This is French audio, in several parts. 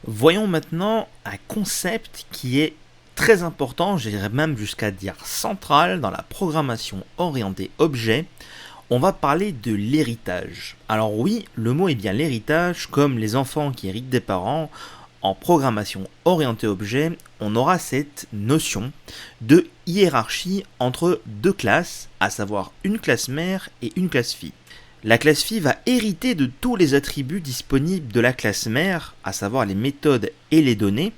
Voyons maintenant un concept qui est très important, je dirais même jusqu'à dire central dans la programmation orientée objet. On va parler de l'héritage. Alors oui, le mot est bien l'héritage, comme les enfants qui héritent des parents. En programmation orientée objet, on aura cette notion de hiérarchie entre deux classes, à savoir une classe mère et une classe fille. La classe fille va hériter de tous les attributs disponibles de la classe mère, à savoir les méthodes et les données.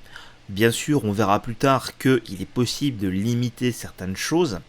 Bien sûr, on verra plus tard qu'il est possible de limiter certaines choses,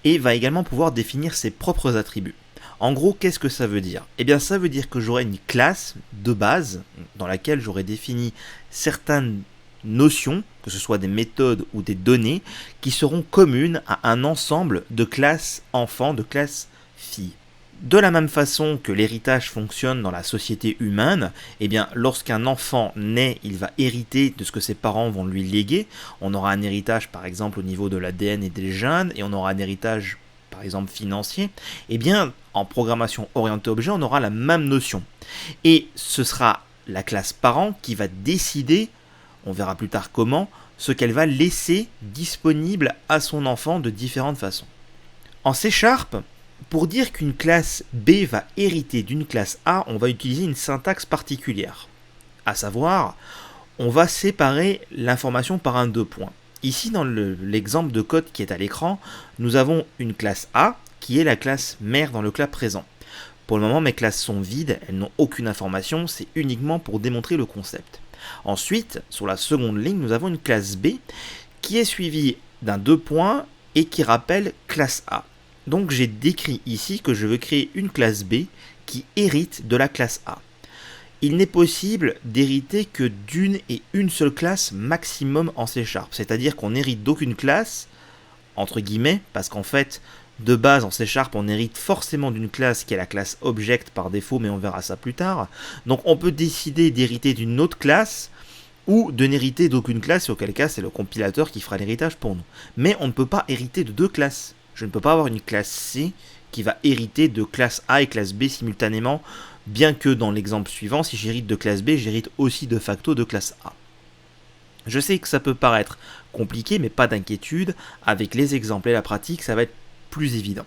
et va également pouvoir définir ses propres attributs. En gros, qu'est-ce que ça veut dire? Eh bien, ça veut dire que j'aurai une classe de base dans laquelle j'aurai défini certaines notions, que ce soit des méthodes ou des données, qui seront communes à un ensemble de classes enfants, de classes filles. De la même façon que l'héritage fonctionne dans la société humaine, eh bien, lorsqu'un enfant naît, il va hériter de ce que ses parents vont lui léguer. On aura un héritage, par exemple, au niveau de l'ADN et des gènes, et on aura un héritage, par exemple, financier. Eh bien, en programmation orientée objet, on aura la même notion. Et ce sera la classe parent qui va décider, on verra plus tard comment, ce qu'elle va laisser disponible à son enfant de différentes façons. En C#, pour dire qu'une classe B va hériter d'une classe A, on va utiliser une syntaxe particulière. À savoir, on va séparer l'information par un deux points. Ici, dans l'exemple de code qui est à l'écran, nous avons une classe A qui est la classe mère dans le cas présent. Pour le moment, mes classes sont vides, elles n'ont aucune information, c'est uniquement pour démontrer le concept. Ensuite, sur la seconde ligne, nous avons une classe B qui est suivie d'un deux points et qui rappelle classe A. Donc j'ai décrit ici que je veux créer une classe B qui hérite de la classe A. Il n'est possible d'hériter que d'une et une seule classe maximum en C#, c'est-à-dire qu'on n'hérite d'aucune classe, entre guillemets, parce qu'en fait, de base en C# on hérite forcément d'une classe qui est la classe object par défaut, mais on verra ça plus tard. Donc on peut décider d'hériter d'une autre classe, ou de n'hériter d'aucune classe, et auquel cas c'est le compilateur qui fera l'héritage pour nous. Mais on ne peut pas hériter de deux classes. Je ne peux pas avoir une classe C qui va hériter de classe A et classe B simultanément, bien que dans l'exemple suivant, si j'hérite de classe B, j'hérite aussi de facto de classe A. Je sais que ça peut paraître compliqué, mais pas d'inquiétude, avec les exemples et la pratique, ça va être plus évident.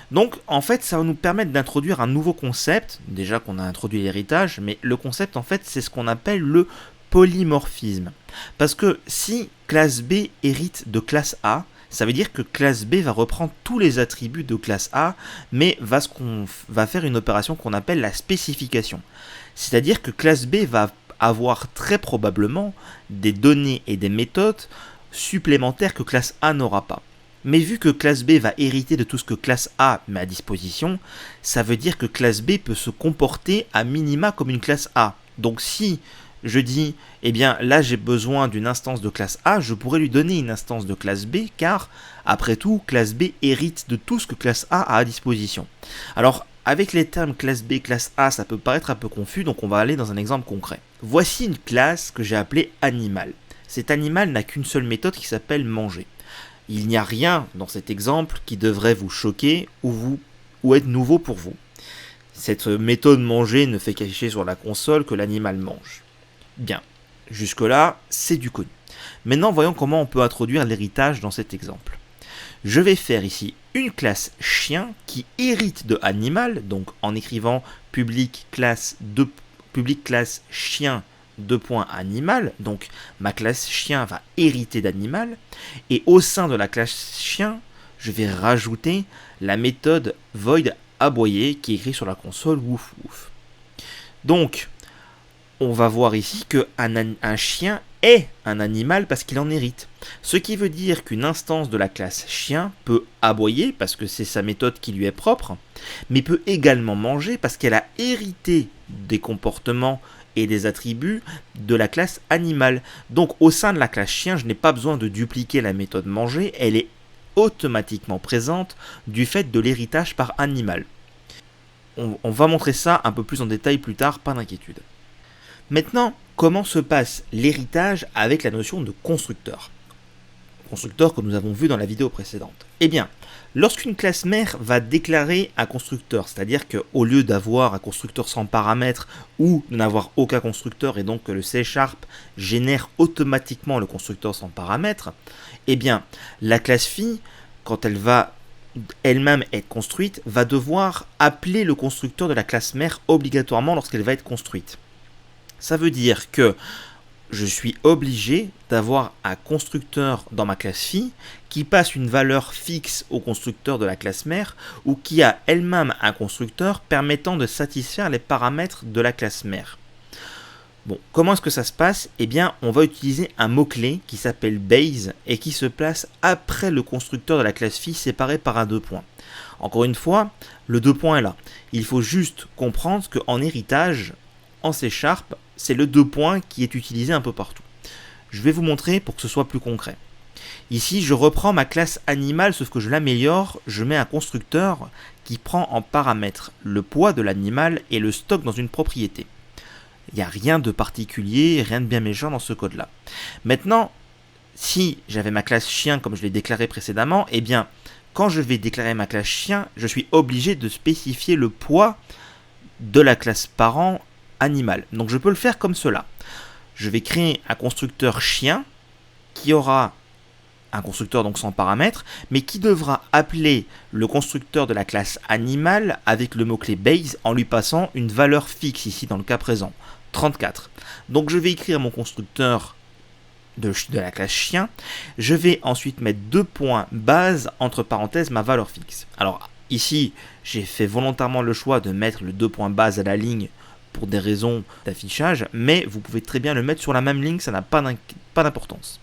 Donc en fait, ça va nous permettre d'introduire un nouveau concept, déjà qu'on a introduit l'héritage, mais le concept en fait, c'est ce qu'on appelle le polymorphisme. Parce que si classe B hérite de classe A, ça veut dire que classe B va reprendre tous les attributs de classe A, mais va faire une opération qu'on appelle la spécification. C'est-à-dire que classe B va avoir très probablement des données et des méthodes supplémentaires que classe A n'aura pas. Mais vu que classe B va hériter de tout ce que classe A met à disposition, ça veut dire que classe B peut se comporter à minima comme une classe A. Donc si je dis, eh bien là j'ai besoin d'une instance de classe A, je pourrais lui donner une instance de classe B, car après tout, classe B hérite de tout ce que classe A a à disposition. Alors, avec les termes classe B, classe A, ça peut paraître un peu confus, donc on va aller dans un exemple concret. Voici une classe que j'ai appelée animal. Cet animal n'a qu'une seule méthode qui s'appelle manger. Il n'y a rien dans cet exemple qui devrait vous choquer ou être nouveau pour vous. Cette méthode manger ne fait qu'afficher sur la console que l'animal mange. Bien, jusque-là, c'est du connu. Maintenant, voyons comment on peut introduire l'héritage dans cet exemple. Je vais faire ici une classe chien qui hérite de animal, donc en écrivant public classe chien animal, donc ma classe chien va hériter d'animal, et au sein de la classe chien, je vais rajouter la méthode void aboyer qui est écrite sur la console wouf wouf. Donc, on va voir ici qu'un chien est un animal parce qu'il en hérite. Ce qui veut dire qu'une instance de la classe chien peut aboyer parce que c'est sa méthode qui lui est propre, mais peut également manger parce qu'elle a hérité des comportements et des attributs de la classe animal. Donc au sein de la classe chien, je n'ai pas besoin de dupliquer la méthode manger, elle est automatiquement présente du fait de l'héritage par animal. On va montrer ça un peu plus en détail plus tard, pas d'inquiétude. Maintenant, comment se passe l'héritage avec la notion de constructeur? constructeur que nous avons vu dans la vidéo précédente. Eh bien, lorsqu'une classe mère va déclarer un constructeur, c'est-à-dire qu'au lieu d'avoir un constructeur sans paramètres ou de n'avoir aucun constructeur et donc que le C# génère automatiquement le constructeur sans paramètres, eh bien, la classe phi, quand elle va elle-même être construite, va devoir appeler le constructeur de la classe mère obligatoirement lorsqu'elle va être construite. Ça veut dire que je suis obligé d'avoir un constructeur dans ma classe phi qui passe une valeur fixe au constructeur de la classe mère ou qui a elle-même un constructeur permettant de satisfaire les paramètres de la classe mère. Bon, comment est-ce que ça se passe? Eh bien, on va utiliser un mot-clé qui s'appelle base et qui se place après le constructeur de la classe phi séparé par un 2 points. Encore une fois, le 2 points est là. Il faut juste comprendre qu'en héritage, en C#, c'est le 2 points qui est utilisé un peu partout. Je vais vous montrer pour que ce soit plus concret. Ici, je reprends ma classe animale, sauf que je l'améliore, je mets un constructeur qui prend en paramètre le poids de l'animal et le stocke dans une propriété. Il n'y a rien de particulier, rien de bien méchant dans ce code-là. Maintenant, si j'avais ma classe chien comme je l'ai déclaré précédemment, eh bien, quand je vais déclarer ma classe chien, je suis obligé de spécifier le poids de la classe parent animal. Donc je peux le faire comme cela. Je vais créer un constructeur chien qui aura un constructeur donc sans paramètres, mais qui devra appeler le constructeur de la classe animal avec le mot-clé base en lui passant une valeur fixe ici dans le cas présent, 34. Donc je vais écrire mon constructeur de la classe chien. Je vais ensuite mettre 2 points base entre parenthèses ma valeur fixe. Alors ici, j'ai fait volontairement le choix de mettre le 2 points base à la ligne pour des raisons d'affichage, mais vous pouvez très bien le mettre sur la même ligne, ça n'a pas d'importance.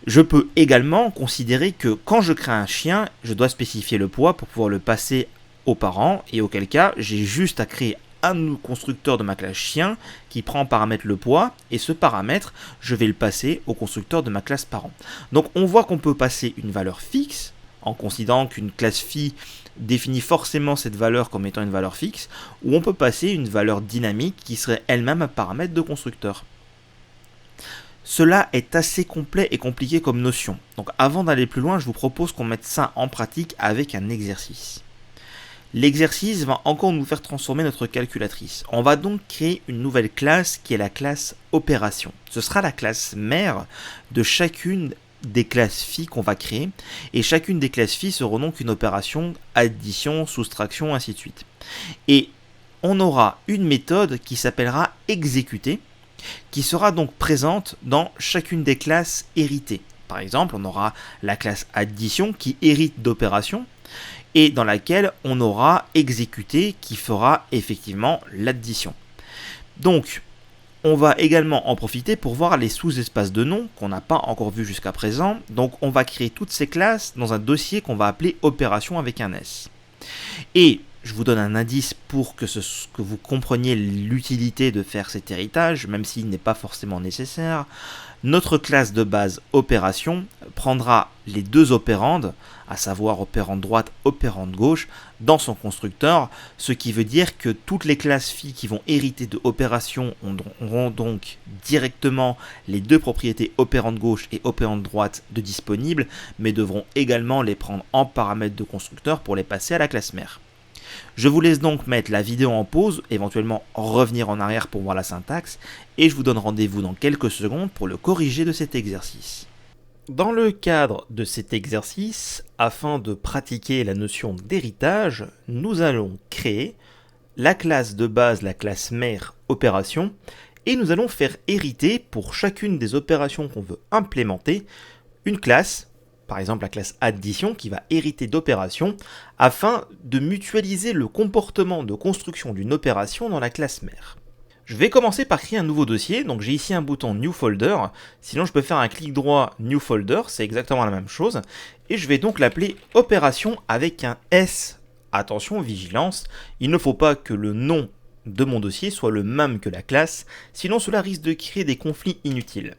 Je peux également considérer que quand je crée un chien, je dois spécifier le poids pour pouvoir le passer aux parents, et auquel cas, j'ai juste à créer un constructeur de ma classe chien qui prend en paramètre le poids, et ce paramètre, je vais le passer au constructeur de ma classe parent. Donc on voit qu'on peut passer une valeur fixe, en considérant qu'une classe phi définit forcément cette valeur comme étant une valeur fixe, ou on peut passer une valeur dynamique qui serait elle-même un paramètre de constructeur. Cela est assez complet et compliqué comme notion. Donc avant d'aller plus loin, je vous propose qu'on mette ça en pratique avec un exercice. L'exercice va encore nous faire transformer notre calculatrice. On va donc créer une nouvelle classe qui est la classe opération. Ce sera la classe mère de chacune des classes phi qu'on va créer, et chacune des classes phi sera donc une opération addition, soustraction, ainsi de suite. Et on aura une méthode qui s'appellera exécuter, qui sera donc présente dans chacune des classes héritées. Par exemple, on aura la classe addition qui hérite d'opération, et dans laquelle on aura exécuté qui fera effectivement l'addition. Donc, on va également en profiter pour voir les sous-espaces de noms qu'on n'a pas encore vu jusqu'à présent. Donc on va créer toutes ces classes dans un dossier qu'on va appeler opération avec un S. Et je vous donne un indice pour que vous compreniez l'utilité de faire cet héritage, même s'il n'est pas forcément nécessaire. Notre classe de base opération prendra les deux opérandes, à savoir opérande droite, opérande gauche, dans son constructeur, ce qui veut dire que toutes les classes phi qui vont hériter de opération auront donc directement les deux propriétés opérande gauche et opérande droite de disponibles, mais devront également les prendre en paramètres de constructeur pour les passer à la classe mère. Je vous laisse donc mettre la vidéo en pause, éventuellement revenir en arrière pour voir la syntaxe, et je vous donne rendez-vous dans quelques secondes pour le corriger de cet exercice. Dans le cadre de cet exercice, afin de pratiquer la notion d'héritage, nous allons créer la classe de base, la classe mère opération, et nous allons faire hériter pour chacune des opérations qu'on veut implémenter, une classe, par exemple la classe addition qui va hériter d'opérations, afin de mutualiser le comportement de construction d'une opération dans la classe mère. Je vais commencer par créer un nouveau dossier, donc j'ai ici un bouton New Folder, sinon je peux faire un clic droit New Folder, c'est exactement la même chose, et je vais donc l'appeler opération avec un S. Attention, vigilance, il ne faut pas que le nom de mon dossier soit le même que la classe, sinon cela risque de créer des conflits inutiles.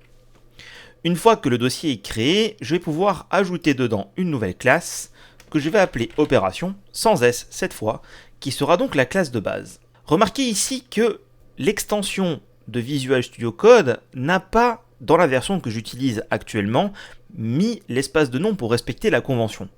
Une fois que le dossier est créé, je vais pouvoir ajouter dedans une nouvelle classe que je vais appeler opération, sans S cette fois, qui sera donc la classe de base. Remarquez ici que l'extension de Visual Studio Code n'a pas, dans la version que j'utilise actuellement, mis l'espace de nom pour respecter la convention.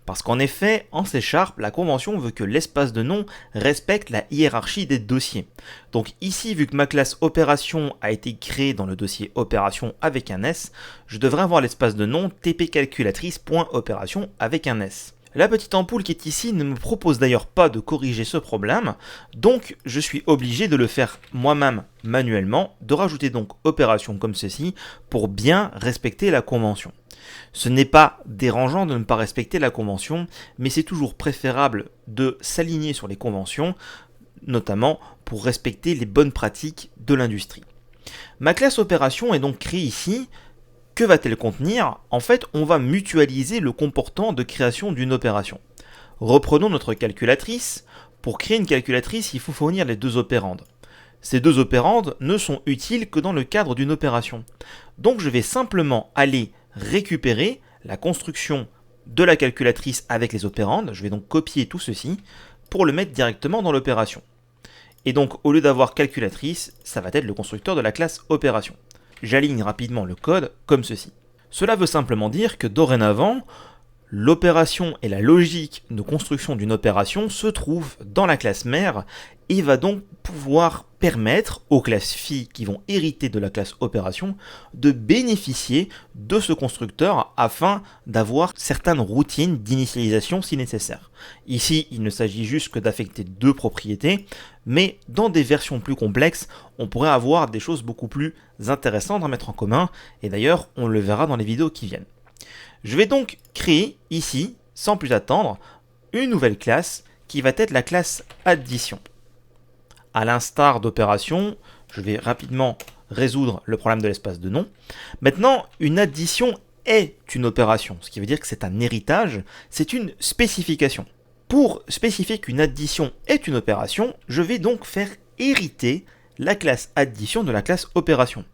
Parce qu'en effet, en C#, la convention veut que l'espace de nom respecte la hiérarchie des dossiers. Donc ici, vu que ma classe opération a été créée dans le dossier opération avec un S, je devrais avoir l'espace de nom tpcalculatrice.opération avec un S. La petite ampoule qui est ici ne me propose d'ailleurs pas de corriger ce problème, donc je suis obligé de le faire moi-même manuellement, de rajouter donc opération comme ceci pour bien respecter la convention. Ce n'est pas dérangeant de ne pas respecter la convention, mais c'est toujours préférable de s'aligner sur les conventions, notamment pour respecter les bonnes pratiques de l'industrie. Ma classe opération est donc créée ici. Que va-t-elle contenir? En fait, on va mutualiser le comportement de création d'une opération. Reprenons notre calculatrice. Pour créer une calculatrice, il faut fournir les deux opérandes. Ces deux opérandes ne sont utiles que dans le cadre d'une opération. Donc je vais simplement aller récupérer la construction de la calculatrice avec les opérandes. Je vais donc copier tout ceci pour le mettre directement dans l'opération. Et donc au lieu d'avoir calculatrice, ça va être le constructeur de la classe opération. J'aligne rapidement le code comme ceci. Cela veut simplement dire que dorénavant, l'opération et la logique de construction d'une opération se trouvent dans la classe mère et va donc pouvoir permettre aux classes filles qui vont hériter de la classe opération de bénéficier de ce constructeur afin d'avoir certaines routines d'initialisation si nécessaire. Ici, il ne s'agit juste que d'affecter deux propriétés, mais dans des versions plus complexes, on pourrait avoir des choses beaucoup plus intéressantes à mettre en commun, et d'ailleurs, on le verra dans les vidéos qui viennent. Je vais donc créer ici, sans plus attendre, une nouvelle classe qui va être la classe addition. À l'instar d'opération, je vais rapidement résoudre le problème de l'espace de nom. Maintenant, une addition est une opération, ce qui veut dire que c'est un héritage, c'est une spécification. Pour spécifier qu'une addition est une opération, je vais donc faire hériter la classe addition de la classe opération.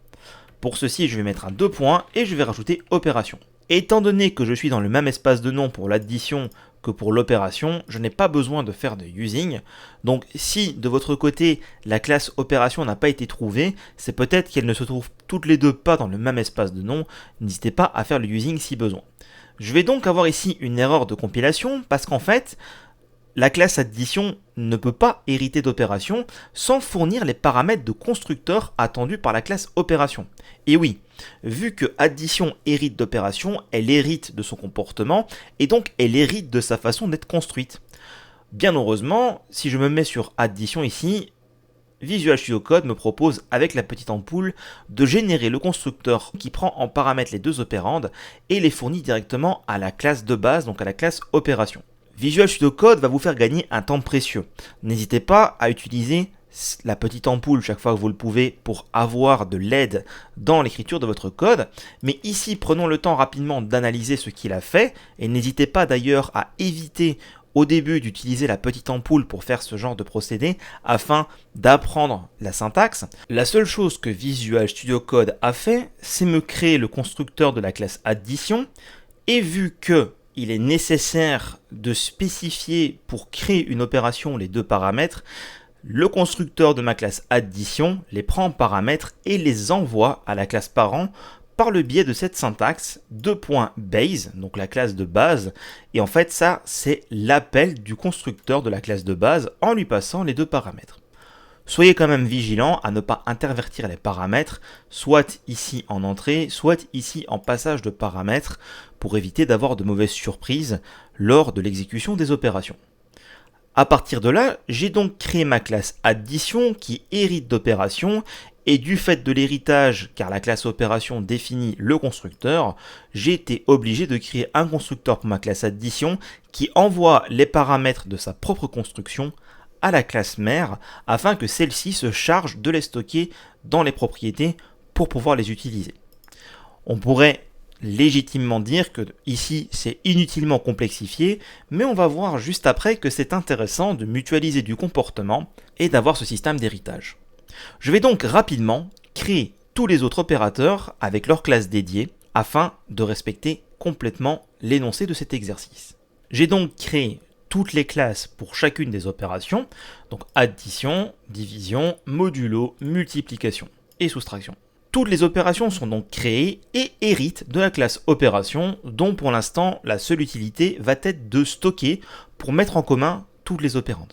Pour ceci, je vais mettre un 2 points et je vais rajouter opération. Étant donné que je suis dans le même espace de nom pour l'addition que pour l'opération, je n'ai pas besoin de faire de using. Donc si de votre côté la classe opération n'a pas été trouvée, c'est peut-être qu'elles ne se trouvent toutes les deux pas dans le même espace de nom. N'hésitez pas à faire le using si besoin. Je vais donc avoir ici une erreur de compilation parce qu'en fait, la classe addition ne peut pas hériter d'opération sans fournir les paramètres de constructeur attendus par la classe opération. Et oui, vu que addition hérite d'opération, elle hérite de son comportement et donc elle hérite de sa façon d'être construite. Bien heureusement, si je me mets sur addition ici, Visual Studio Code me propose avec la petite ampoule de générer le constructeur qui prend en paramètre les deux opérandes et les fournit directement à la classe de base, donc à la classe opération. Visual Studio Code va vous faire gagner un temps précieux. N'hésitez pas à utiliser la petite ampoule chaque fois que vous le pouvez pour avoir de l'aide dans l'écriture de votre code. Mais ici, prenons le temps rapidement d'analyser ce qu'il a fait et n'hésitez pas d'ailleurs à éviter au début d'utiliser la petite ampoule pour faire ce genre de procédé afin d'apprendre la syntaxe. La seule chose que Visual Studio Code a fait, c'est me créer le constructeur de la classe addition et vu que il est nécessaire de spécifier pour créer une opération les deux paramètres, le constructeur de ma classe addition les prend en paramètres et les envoie à la classe parent par le biais de cette syntaxe .base, donc la classe de base, et en fait ça c'est l'appel du constructeur de la classe de base en lui passant les deux paramètres. Soyez quand même vigilant à ne pas intervertir les paramètres, soit ici en entrée, soit ici en passage de paramètres, pour éviter d'avoir de mauvaises surprises lors de l'exécution des opérations. À partir de là, j'ai donc créé ma classe addition qui hérite d'opération, et du fait de l'héritage, car la classe opération définit le constructeur, j'ai été obligé de créer un constructeur pour ma classe addition qui envoie les paramètres de sa propre construction à la classe mère afin que celle-ci se charge de les stocker dans les propriétés pour pouvoir les utiliser. On pourrait légitimement dire que ici c'est inutilement complexifié, mais on va voir juste après que c'est intéressant de mutualiser du comportement et d'avoir ce système d'héritage. Je vais donc rapidement créer tous les autres opérateurs avec leur classe dédiée afin de respecter complètement l'énoncé de cet exercice. J'ai donc créé toutes les classes pour chacune des opérations, donc addition, division, modulo, multiplication et soustraction. Toutes les opérations sont donc créées et héritent de la classe opération, dont pour l'instant la seule utilité va être de stocker pour mettre en commun toutes les opérandes.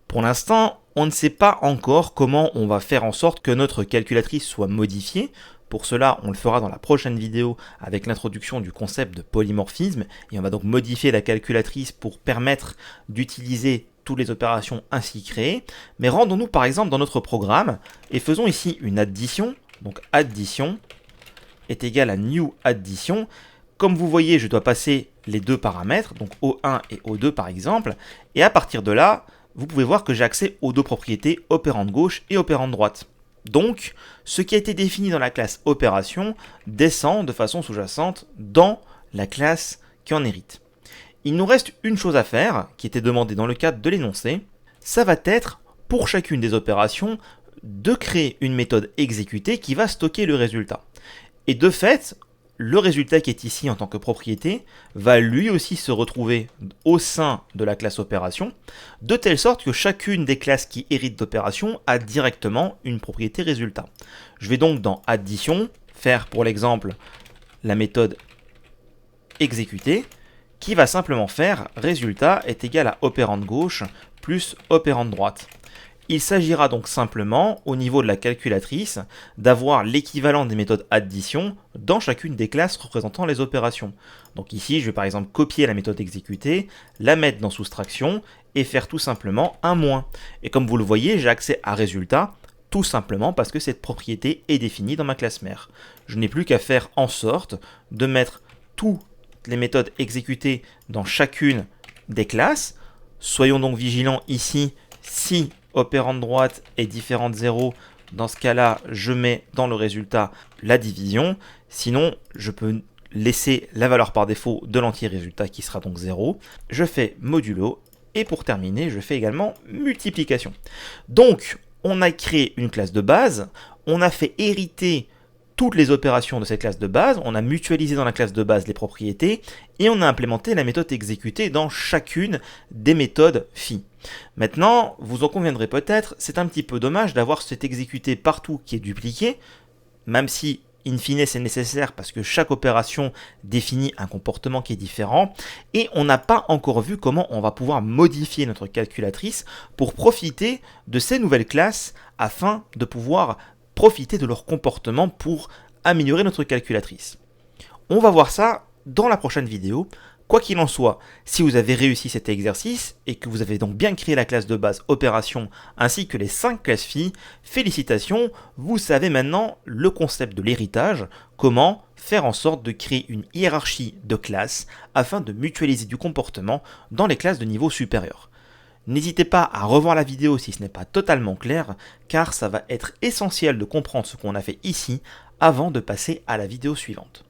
Pour l'instant, on ne sait pas encore comment on va faire en sorte que notre calculatrice soit modifiée. Pour cela, on le fera dans la prochaine vidéo avec l'introduction du concept de polymorphisme, et on va donc modifier la calculatrice pour permettre d'utiliser toutes les opérations ainsi créées. Mais rendons-nous par exemple dans notre programme et faisons ici une addition. Donc addition est égal à new addition. Comme vous voyez, je dois passer les deux paramètres, donc O1 et O2 par exemple, et à partir de là, vous pouvez voir que j'ai accès aux deux propriétés opérande gauche et opérande droite. Donc, ce qui a été défini dans la classe opération descend de façon sous-jacente dans la classe qui en hérite. Il nous reste une chose à faire, qui était demandée dans le cadre de l'énoncé, ça va être, pour chacune des opérations, de créer une méthode exécutée qui va stocker le résultat. Et de fait, le résultat qui est ici en tant que propriété va lui aussi se retrouver au sein de la classe opération, de telle sorte que chacune des classes qui héritent d'opération a directement une propriété résultat. Je vais donc dans addition faire pour l'exemple la méthode exécutée qui va simplement faire résultat est égal à opérande gauche plus opérande droite. Il s'agira donc simplement, au niveau de la calculatrice, d'avoir l'équivalent des méthodes addition dans chacune des classes représentant les opérations. Donc ici, je vais par exemple copier la méthode exécutée, la mettre dans soustraction et faire tout simplement un moins. Et comme vous le voyez, j'ai accès à résultat tout simplement parce que cette propriété est définie dans ma classe mère. Je n'ai plus qu'à faire en sorte de mettre toutes les méthodes exécutées dans chacune des classes. Soyons donc vigilants ici, si opérande droite est différente de 0, dans ce cas-là, je mets dans le résultat la division. Sinon, je peux laisser la valeur par défaut de l'entier résultat qui sera donc 0. Je fais modulo et pour terminer, je fais également multiplication. Donc, on a créé une classe de base, on a fait hériter toutes les opérations de cette classe de base, on a mutualisé dans la classe de base les propriétés et on a implémenté la méthode exécutée dans chacune des méthodes phi. Maintenant, vous en conviendrez peut-être, c'est un petit peu dommage d'avoir cet exécuté partout qui est dupliqué, même si in fine c'est nécessaire parce que chaque opération définit un comportement qui est différent, et on n'a pas encore vu comment on va pouvoir modifier notre calculatrice pour profiter de ces nouvelles classes afin de pouvoir profiter de leur comportement pour améliorer notre calculatrice. On va voir ça dans la prochaine vidéo. Quoi qu'il en soit, si vous avez réussi cet exercice et que vous avez donc bien créé la classe de base opération ainsi que les 5 classes phi, félicitations, vous savez maintenant le concept de l'héritage, comment faire en sorte de créer une hiérarchie de classes afin de mutualiser du comportement dans les classes de niveau supérieur. N'hésitez pas à revoir la vidéo si ce n'est pas totalement clair, car ça va être essentiel de comprendre ce qu'on a fait ici avant de passer à la vidéo suivante.